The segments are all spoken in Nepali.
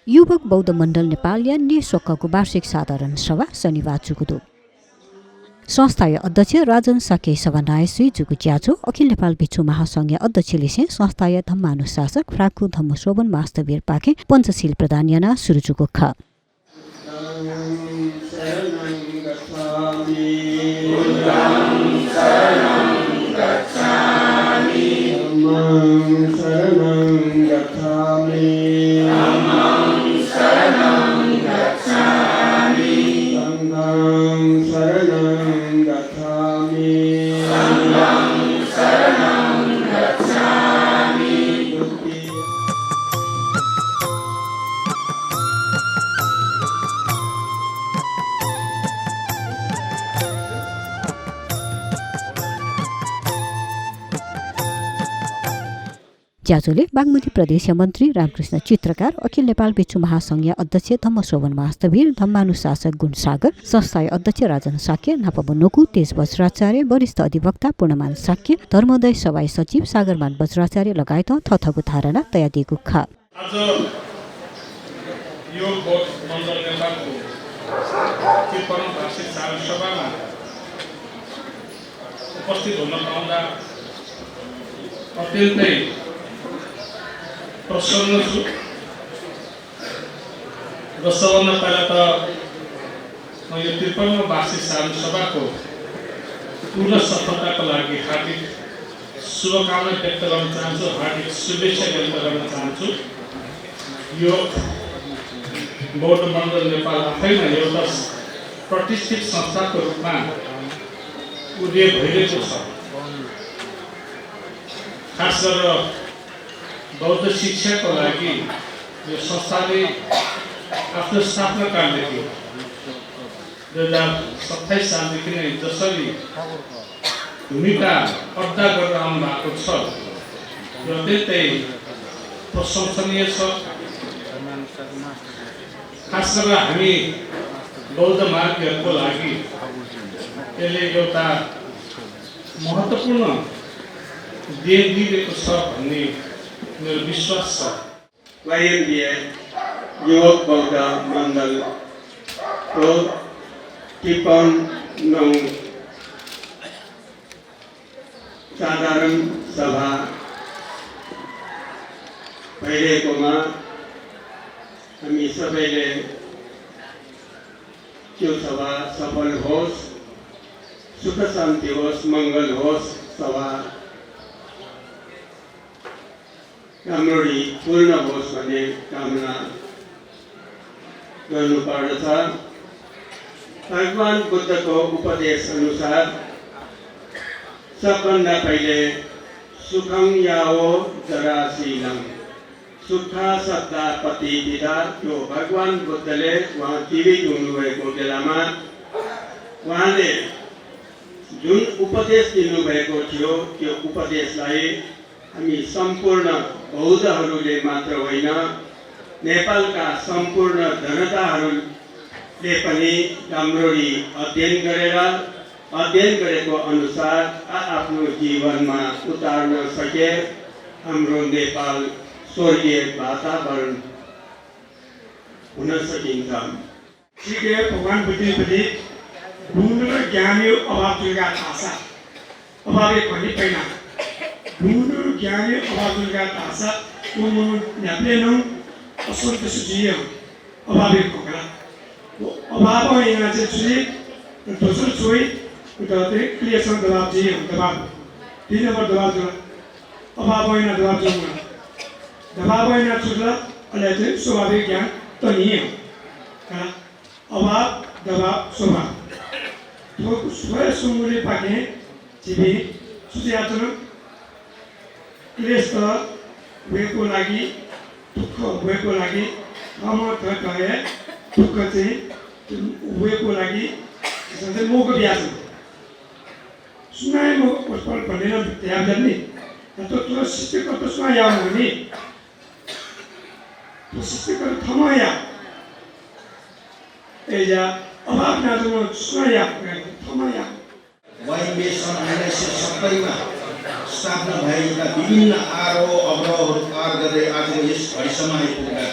युवक बौद्ध मण्डल नेपाल या नेसोक्कको वार्षिक साधारण सभा शनिबार जुगुदो संस्थाय अध्यक्ष राजन साके सभानायश्री जुगु च्याचो अखिल नेपाल भिक्षु महासंघ अध्यक्षले से संस्थाय धम्मानुशासक फ्राकु धम्मशोभन मास्तवीर पाखे पञ्चशील प्रदान याना सुरुजुको ख च्याचोले बागमती प्रदेश मन्त्री रामकृष्ण चित्रकार अखिल नेपाल भिक्षु महासंघ अध्यक्ष धम्मशोभन मास्तवीर धम्मानुशासक गुणसागर संस्थाय अध्यक्ष राजन साक्य नापबनोकु तेज वज्राचार्य वरिष्ठ अधिवक्ता पूर्णमान साक्य धर्मोदय सभाय सचिव सागरमान वज्राचार्य लगायत थथगु धारणा तया दिएको खा आज यो बोर्ड मण्डल नेपालको त्रिपन्न वार्षिक साधारण सभामा उपस्थित हुन पाउँदा अत्यन्तै प्रसन्न छु र सबभन्दा पहिला त म यो 53 वार्षिक साधारण सभाको पूर्ण सफलताको लागि हार्दिक शुभकामना व्यक्त गर्न चाहन्छु, हार्दिक शुभेच्छा व्यक्त गर्न चाहन्छु। यो बौद्ध मण्डल नेपाल आफैमा एउटा प्रतिष्ठित संस्थाको रूपमा उदय भइरहेको छ। खास गरेर बौद्ध शिक्षाको लागि यो संस्थाले आफ्नो स्थापना कालदेखि 2027 सालदेखि नै जसरी भूमिका अड्डा गरेर आउनु भएको छ र अत्यन्तै प्रशंसनीय छ। खास गरेर हामी बौद्ध मार्गीहरूको लागि यसले एउटा महत्त्वपूर्ण देन दिएको छ भन्ने मेरो विश्वास छ। YMBA युवक बौद्ध मण्डलको 53औं साधारण सभा भइरहेकोमा हामी सबैले त्यो सभा सफल होस्, सुख शान्ति होस्, मङ्गल होस्, सभा राम्ररी पूर्ण होस् भन्ने कामना गर्नुपर्दछ। भगवान बुद्धको उपदेश अनुसार सबभन्दा पहिले सुखं यावो जराशीलं सुखा सत्ता पतिविदा। त्यो भगवान बुद्धले उहाँ जीवित हुनुभएको बेलामा उहाँले जुन उपदेश दिनुभएको थियो त्यो उपदेशलाई हामी सम्पूर्ण बौद्धहरूले मात्र होइन, नेपालका सम्पूर्ण जनताहरूले पनि राम्ररी अध्ययन गरेको अनुसार आफ्नो जीवनमा उतार्न सके हाम्रो नेपाल स्वर्गीय वातावरण हुन सकिन्छ। श्री भगवान बुद्धप्रति गुण र ज्ञानी अभावका आशा अभावे पनि पैना गुण ज्ञानी अभावका आशा उनु न्याप्लेनौ असन्त सुजियो अभावे कोकला अभाव यहाँ चाहिँ सुजि दोस्रो छोई उताते क्लियरसँग दबाब दिए दबाब 3 नम्बर दबाब जो अभाव यहाँ दबाब जो दबाब यहाँ छुट्ला अहिले चाहिँ स्वाभाविक ज्ञान त नि हो अभाव दबाब स्वभाव तो स्वयं सुंगुली पाके जीवी सुझाव क्लेश भएको लागि दुःख भएको लागि अमत गए दुःख चाहिँ भएको लागि सधैँ मोको ब्याज सुनाए म पल भनेर ध्यान गर्ने तो त्यो शिक्षक तो सुना याद हुने तो शिक्षक थमाया एजा अभाव नाजमा सुना याद थमाया YMBA सन् 1970 मा स्थापना भएका विभिन्न आरोह अवरोहहरू पार गर्दै आजको यस घडीसम्म आइपुग्दा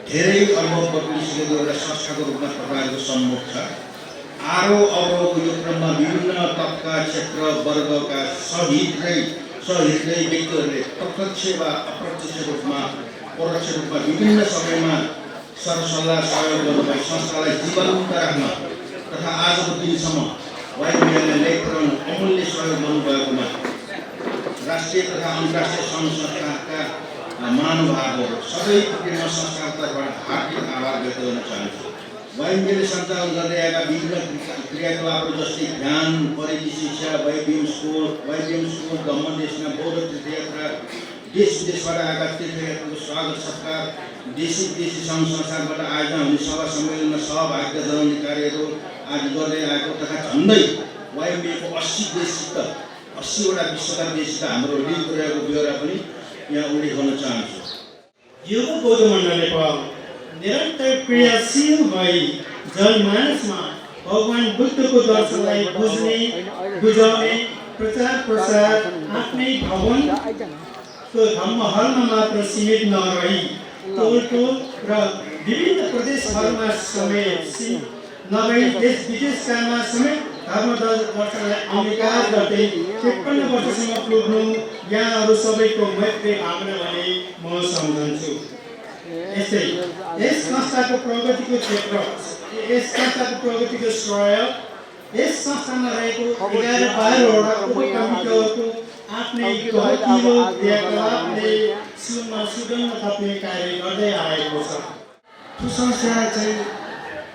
धेरै अनुभव लिइसकेको एउटा संस्थाको रूपमा तपाईँहरूको सम्मुख छ। आरो अवरोहको यो क्रममा विभिन्न तबका क्षेत्र वर्गका सहितै व्यक्तिहरूले प्रत्यक्ष वा अप्रत्यक्ष रूपमा परोक्ष रूपमा विभिन्न समयमा सरसल्लाह सहयोग गर्नुभई संस्थालाई जीवन्त राख्न तथा आजको दिनसम्म वाइबिएलले ल्याइ पुर्याउन अमूल्य सहयोग गर्नुभएकोमा राष्ट्रिय तथा अन्तर्राष्ट्रिय सङ्घ संस्थाका महानुभावहरू सबै प्रक्रिया संस्थाको तर्फबाट हार्दिक आभार व्यक्त गर्न चाहन्छु। वाइबिएलले सञ्चालन गर्दै आएका विभिन्न क्रियाकलापहरू जस्तै ध्यान, परिधि शिक्षा, वाइबिएम स्कुल, गम्मन देशमा बौद्ध तीर्थयात्रा, देश विदेशबाट आएका तीर्थयात्रीको स्वागत सत्कार, देशी विदेशी सङ्घ संस्थाबाट आयोजना हुने सभा सम्मेलनमा सहभागिता जनाउने कार्यहरू आदि गर्दै आएको तथा झन्डै वाइबिएलको 80वटा विश्वका देशसित हाम्रो लिङ्क रहेको ब्यौरा पनि यहाँ उल्लेख गर्न चाहन्छु। युग बौद्धमण्डल नेपाल निरन्तर क्रियाशील भई जनमानसमा भगवान बुद्धको दर्शनलाई बुझ्ने, बुझाउने, प्रचार प्रसार आफ्नै भवनको धम्महलमा मात्र सीमित नरही टोल र विभिन्न प्रदेशहरूमा समेत नभई देश विदेशकामा समेत धर्म दर्शनलाई अंगीकार गर्दै 53 वर्षसम्म पुग्नु यहाँहरू सबैको मैत्री भावना भने म सम्झन्छु। यस्तै यस संस्थाको प्रगतिको श्रेय यस संस्थामा रहेको 11-12वटा उपकमिटीहरूको आफ्नै गतिलो क्रियाकलापले सुगन्ध थप्ने कार्य गर्दै आएको छ। त्यो संस्था चाहिँ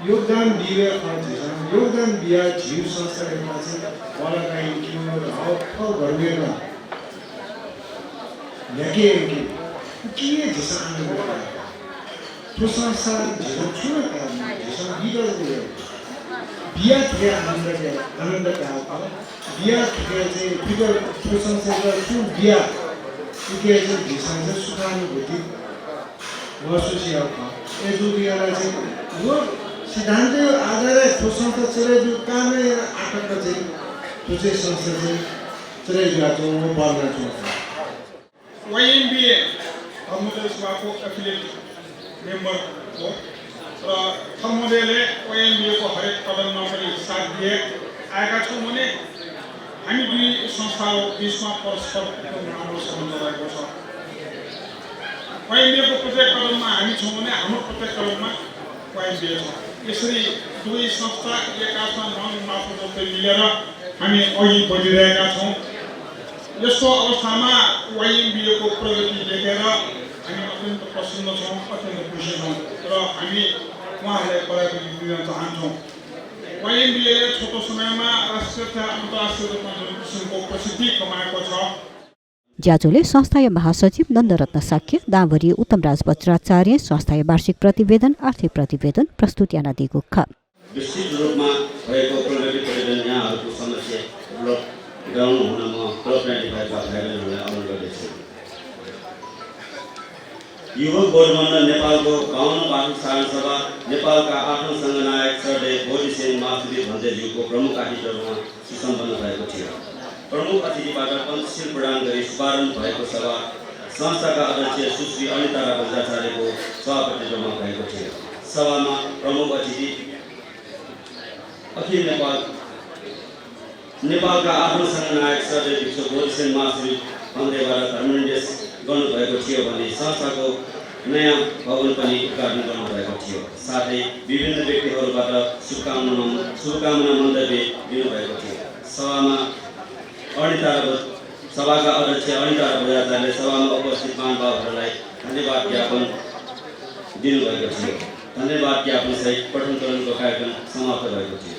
योगदान दिएर योगदान दिया जीव संस्थाहरूमा चाहिँ मलाई कि हाउ गर्मेर लेके के जैसा आनंद त्यो संस्था छुन जैसा लीडर बिया थे आनंद का बिया थे चाहिँ फिगर त्यो संस्थाको त्यो बिया के चाहिँ जैसा सुखानुभूति महसुस यावका ए जो बियालाई चाहिँ वो सिद्धान्त आधार त्यो संस्था चले जो काम आटक चाहिँ त्यो चाहिँ संस्था चाहिँ चले जातो पर्न चाहन्छ। वाइएमबीए धर्मदेशवाको एफिलिएट मेम्बर हो र धर्मदेशले वाइएमबीएको हरेक कदममा पनि साथ दिए आएका छौँ भने हामी दुई संस्थाको बिचमा परस्पर राम्रो सम्बन्ध रहेको छ। वाइएमबीएको प्रत्येक कदममा हामी छौँ भने हाम्रो प्रत्येक कदममा वाइएमबीए छ। यसरी दुई संस्था एक आपमा मन माथो जस्तै मिलेर हामी अघि बढिरहेका छौँ। यस्तो अवस्थामा वाइएमबीएको प्रगति देखेर हामी अत्यन्त प्रसन्न छौँ, अत्यन्त खुसी छौँ र हामी उहाँहरूलाई बधाई दिन चाहन्छौँ। वाइएमबीले छोटो समयमा राष्ट्रिय तथा अन्तर्राष्ट्रिय रूपमा जुन किसिमको प्रसिद्धि कमाएको छ। ज्याजोले संस्थाय महासचिव नन्दरत्न साक्य, दाँभरी उत्तमराज वज्राचार्य संस्थाय वार्षिक प्रतिवेदन, आर्थिक प्रतिवेदन प्रस्तुत याना दिएको ख। विस्तृत रूपमा भएको प्रगति प्रतिवेदन यहाँहरूको समस्या ग्राउन्ड हुन म क्लब 95 का भाइबहरुलाई अनुरोध गर्दछु। युवक बौद्धमण्डल नेपालको 52औं वार्षिक साधारण सभा नेपालका 8औं संघनायक सरदेव बोधिसेन मासुदी भन्देज्यूको प्रमुख अतिथिहरूमा सुसम्पन्न भएको थियो। प्रमुख अतिथिबाट पञ्चशील प्रदान गरी शुभारम्भ भएको सभा संस्थाका अध्यक्ष सुश्री अनिता बज्राचार्यको सभापतित्वमा भएको थियो। सभामा प्रमुख अतिथि अखिल नेपालका 8औं संघनायक सरदेव भिक्षु बोधिसेन मासुदी भन्देबाट धर्मनिर्देश गर्नुभएको थियो भने संस्थाको नयाँ भवन पनि उद्घाटन गर्नुभएको थियो। साथै विभिन्न व्यक्तिहरूबाट शुभकामना मन्तव्य दिनुभएको थियो। सभाका अध्यक्ष अनिता बज्राचार्यले सभामा उपस्थित महानुभावहरूलाई धन्यवाद ज्ञापन दिनुभएको थियो। धन्यवाद ज्ञापन सहित पठनकरणको कार्यक्रम समाप्त भएको थियो।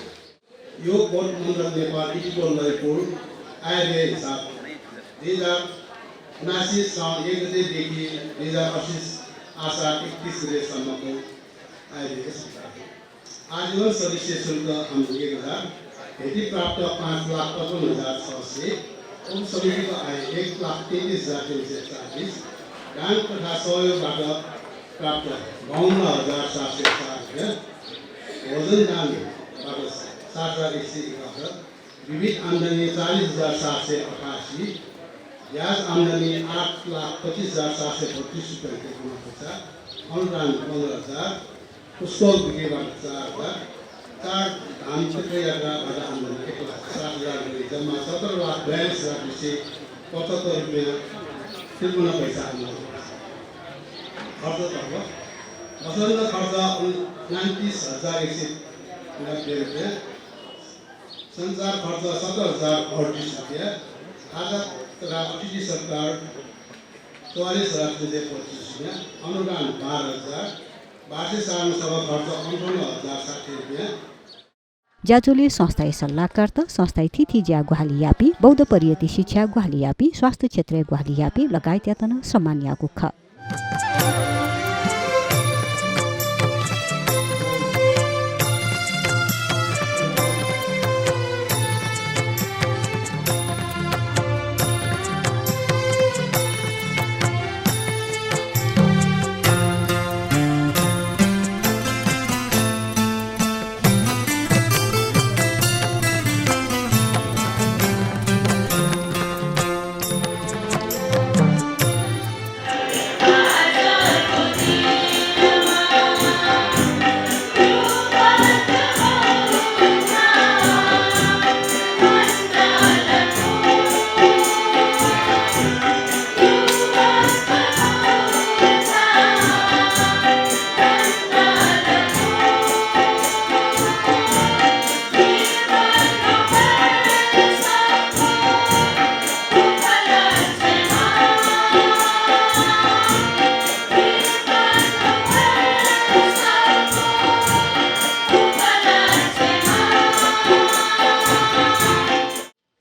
यो बौद्धमण्डल नेपाल इटिपोलको आय हिसाब 2079 साल 1 गतेदेखि 2028 आषाढ 31 गतेसम्मको आय आजीवन सदस्य शुल्क हाम्रो 1000, खेती प्राप्त 5,55,600, उप समितिको आय 1,33,340, दान तथा सहयोगबाट प्राप्त 52,704, भोजन दानबाट 7,171, विविध आम्दानी 40,788, ब्याज आम्दानी 8,25,732 रुपियाँ हुनुपर्छ। अनुदान 15,000, पुस्तक बिक्रीबाट 4,000, 4 धान तीर्थयात्राबाट आम्दानी 1,07,000 गरी जम्मा 17,42,275 रुपियाँ 53 पैसा आम्दानी गर्छ। खर्चतर्फ वसन्त खर्च 29,190 रुपियाँ, सञ्चार खर्च 17,038 रुपियाँ, खाजा तथा अतिथि सत्कार 44,225 रुपियाँ, अनुदान 12,000, वार्षिक साधारण सभा खर्च 58,060 रुपियाँ। ज्याजोले संस्थायी सल्लाहकार त संस्थायी थिथि ज्या गुहाली यापी बौद्ध परियति शिक्षा गुहाली यापी स्वास्थ्य क्षेत्र गुहाली यापी लगायत यातन सम्मान यागु ख।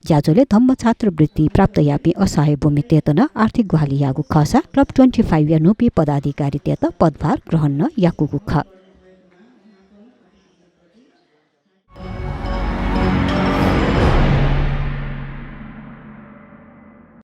ज्याजोले धम्म छात्रवृत्ति प्राप्त यापी असहाय भूमि तेतन आर्थिक गुहाली यागु खसा क्लब 25 या नुपी पदाधिकारी तेत पदभार ग्रहण न याकुगु ख।